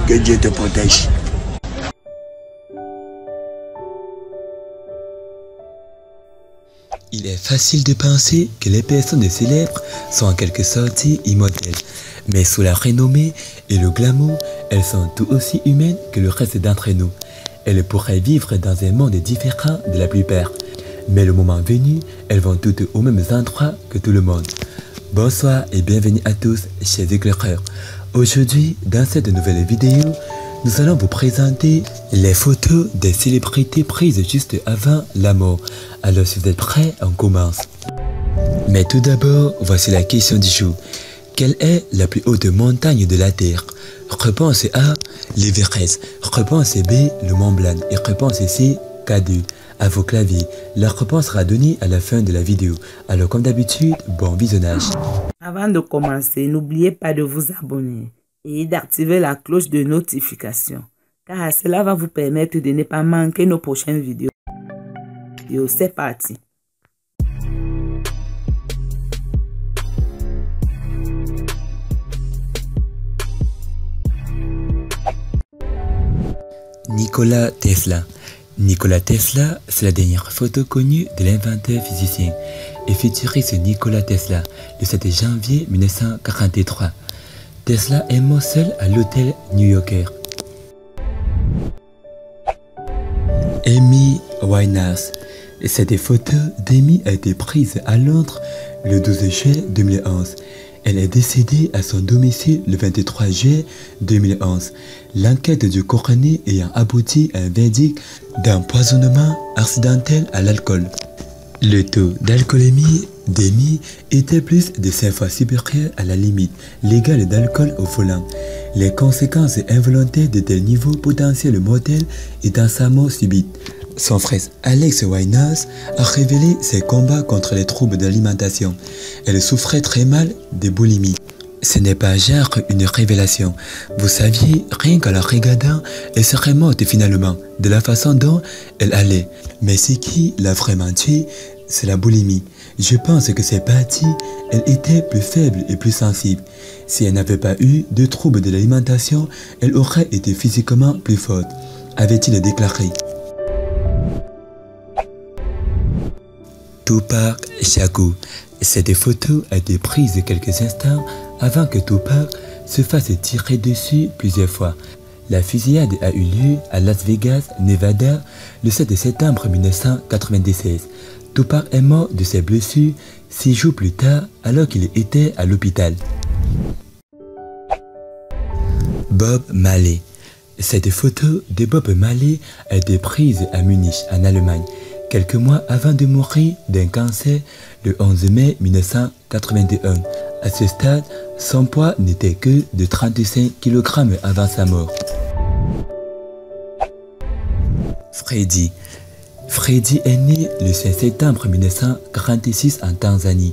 Que Dieu te protège. Il est facile de penser que les personnes célèbres sont en quelque sorte immortelles. Mais sous la renommée et le glamour, elles sont tout aussi humaines que le reste d'entre nous. Elles pourraient vivre dans un monde différent de la plupart. Mais le moment venu, elles vont toutes au même endroit que tout le monde. Bonsoir et bienvenue à tous, chers éclaireurs. Aujourd'hui, dans cette nouvelle vidéo, nous allons vous présenter les photos des célébrités prises juste avant la mort. Alors si vous êtes prêts, on commence. Mais tout d'abord, voici la question du jour. Quelle est la plus haute montagne de la Terre? Réponse A, l'Everest. Réponse B, le Mont Blanc. Et réponse C, K2. À vos claviers. La réponse sera donnée à la fin de la vidéo. Alors comme d'habitude, bon visionnage. Avant de commencer, n'oubliez pas de vous abonner et d'activer la cloche de notification, car cela va vous permettre de ne pas manquer nos prochaines vidéos. C'est parti. Nikola Tesla. Nikola Tesla, c'est la dernière photo connue de l'inventeur physicien et futuriste Nikola Tesla, le 7 janvier 1943. Tesla est mort seul à l'hôtel new-yorkais. Amy Winehouse. Cette photo d'Amy a été prise à Londres le 12 juillet 2011. Elle est décédée à son domicile le 23 juillet 2011. L'enquête du coroner ayant abouti à un verdict d'empoisonnement accidentel à l'alcool. Le taux d'alcoolémie d'Amy était plus de 5 fois supérieur à la limite légale d'alcool au volant. Les conséquences involontaires de tels niveaux potentiels mortels étant sa mort subite. Son frère Alex Winehouse a révélé ses combats contre les troubles d'alimentation. Elle souffrait très mal de boulimie. Ce n'est pas genre une révélation. Vous saviez, rien qu'en la regardant, elle serait morte finalement, de la façon dont elle allait. Mais ce qui l'a vraiment tuée, c'est la boulimie. Je pense que c'est parti, elle était plus faible et plus sensible. Si elle n'avait pas eu de troubles de l'alimentation, elle aurait été physiquement plus forte, avait-il déclaré. Tupac Shakur. Cette photo a été prise quelques instants avant que Tupac se fasse tirer dessus plusieurs fois. La fusillade a eu lieu à Las Vegas, Nevada, le 7 septembre 1996. Tupac est mort de ses blessures 6 jours plus tard alors qu'il était à l'hôpital. Bob Marley. Cette photo de Bob Marley a été prise à Munich, en Allemagne, quelques mois avant de mourir d'un cancer le 11 mai 1981. À ce stade, son poids n'était que de 35 kg avant sa mort. Freddy. Freddy est né le 5 septembre 1946 en Tanzanie.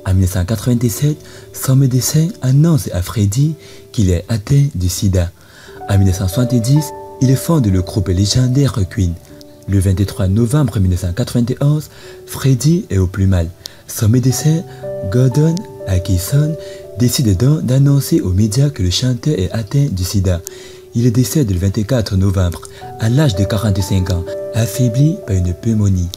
En 1997, son médecin annonce à Freddy qu'il est atteint du sida. En 1970, il fonde le groupe légendaire Queen. Le 23 novembre 1991, Freddy est au plus mal. Son médecin, Gordon Atkinson, décide donc d'annoncer aux médias que le chanteur est atteint du sida. Il décède le 24 novembre, à l'âge de 45 ans, affaibli par une pneumonie.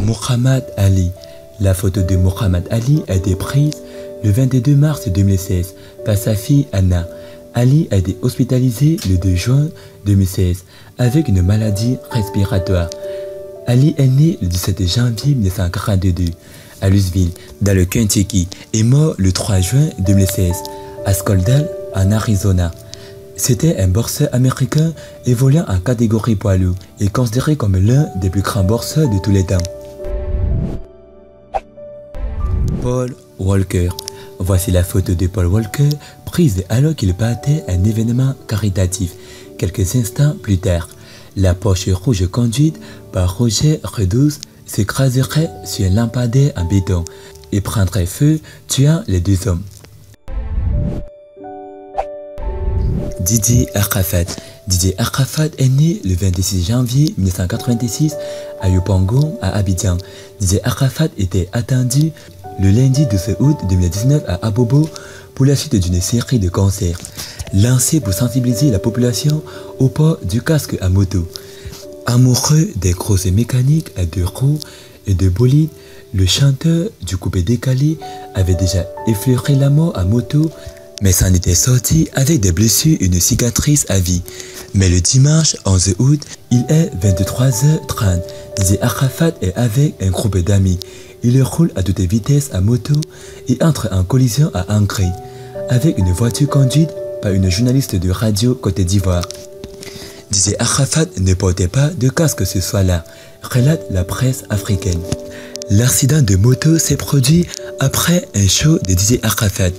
Muhammad Ali. La photo de Muhammad Ali a été prise le 22 mars 2016 par sa fille Anna. Ali a été hospitalisé le 2 juin 2016 avec une maladie respiratoire. Ali est né le 17 janvier 1942 à Louisville, dans le Kentucky, et mort le 3 juin 2016 à Scottsdale, en Arizona. C'était un boxeur américain évoluant en catégorie poids lourd et considéré comme l'un des plus grands boxeurs de tous les temps. Paul Walker. Voici la photo de Paul Walker prise alors qu'il partait à un événement caritatif. Quelques instants plus tard, la Porsche rouge conduite par Roger Redouze s'écraserait sur un lampadaire en béton et prendrait feu, tuant les 2 hommes. Didier Arafat. Didier Arafat est né le 26 janvier 1986 à Yopougon, à Abidjan. Didier Arafat était attendu le lundi 12 août 2019 à Abobo pour la suite d'une série de concerts lancés pour sensibiliser la population au port du casque à moto. Amoureux des grosses mécaniques à 2 roues et de bolides, le chanteur du coupé décalé avait déjà effleuré la mort à moto, mais s'en était sorti avec des blessures et une cicatrice à vie. Mais le dimanche 11 août, il est 23h30. DJ Arafat est avec un groupe d'amis. Il roule à toute vitesse à moto et entre en collision à Ankara avec une voiture conduite par une journaliste de radio Côte d'Ivoire. DJ Arafat ne portait pas de casque ce soir-là, relate la presse africaine. L'accident de moto s'est produit après un show de DJ Arafat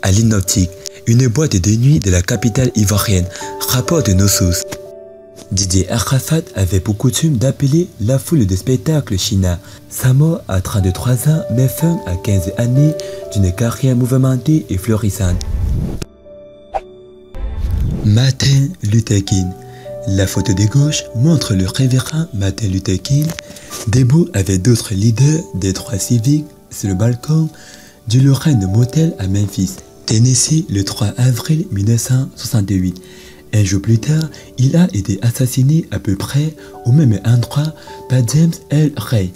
à l'Inoptique, une boîte de nuit de la capitale ivoirienne, rapportent nos sources. DJ Arafat avait pour coutume d'appeler la foule de spectacles China. Sa mort à 33 ans met fin à 15 années d'une carrière mouvementée et florissante. Martin Luther King. La photo de gauche montre le révérend Martin Luther King debout avec d'autres leaders des droits civiques sur le balcon du Lorraine Motel à Memphis, Tennessee, le 3 avril 1968. Un jour plus tard, il a été assassiné à peu près au même endroit par James L. Ray,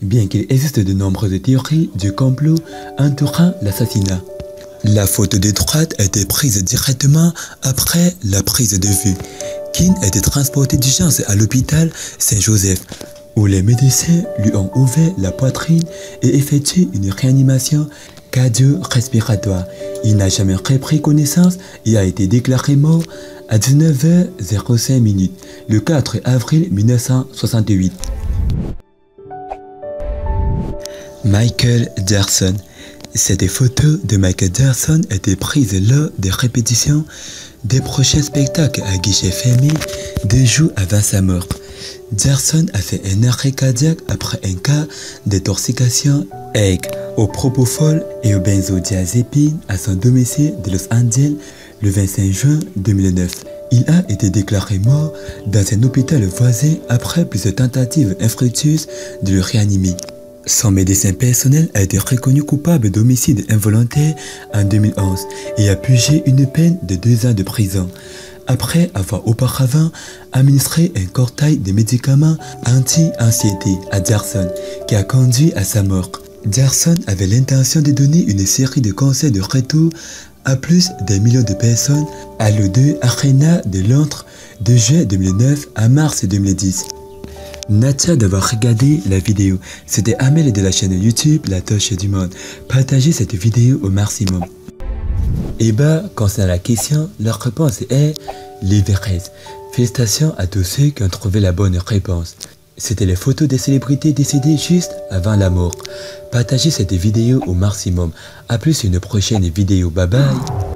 bien qu'il existe de nombreuses théories du complot entourant l'assassinat. La photo de droite a été prise directement après la prise de vue. King a été transporté d'urgence à l'hôpital Saint-Joseph, où les médecins lui ont ouvert la poitrine et effectué une réanimation cardio-respiratoire. Il n'a jamais repris connaissance et a été déclaré mort à 19h05 le 4 avril 1968. Michael Jackson. Cette photo de Michael Jackson a été prise lors des répétitions des prochains spectacles à guichet fermé 2 jours avant sa mort. Jackson a fait un arrêt cardiaque après un cas d'intoxication au propofol et au benzodiazépine à son domicile de Los Angeles le 25 juin 2009. Il a été déclaré mort dans un hôpital voisin après plusieurs tentatives infructueuses de le réanimer. Son médecin personnel a été reconnu coupable d'homicide involontaire en 2011 et a purgé une peine de 2 ans de prison, après avoir auparavant administré un cortège de médicaments anti-anxiété à Jackson, qui a conduit à sa mort. Jackson avait l'intention de donner une série de concerts de retour à plus d'1 million de personnes à l'O2 Arena de Londres de juin 2009 à mars 2010. Merci d'avoir regardé la vidéo. C'était Amel de la chaîne YouTube La Torche du Monde. Partagez cette vidéo au maximum. Et concernant la question, la réponse est l'Everest. Félicitations à tous ceux qui ont trouvé la bonne réponse. C'était les photos des célébrités décédées juste avant la mort. Partagez cette vidéo au maximum. A plus une prochaine vidéo. Bye bye.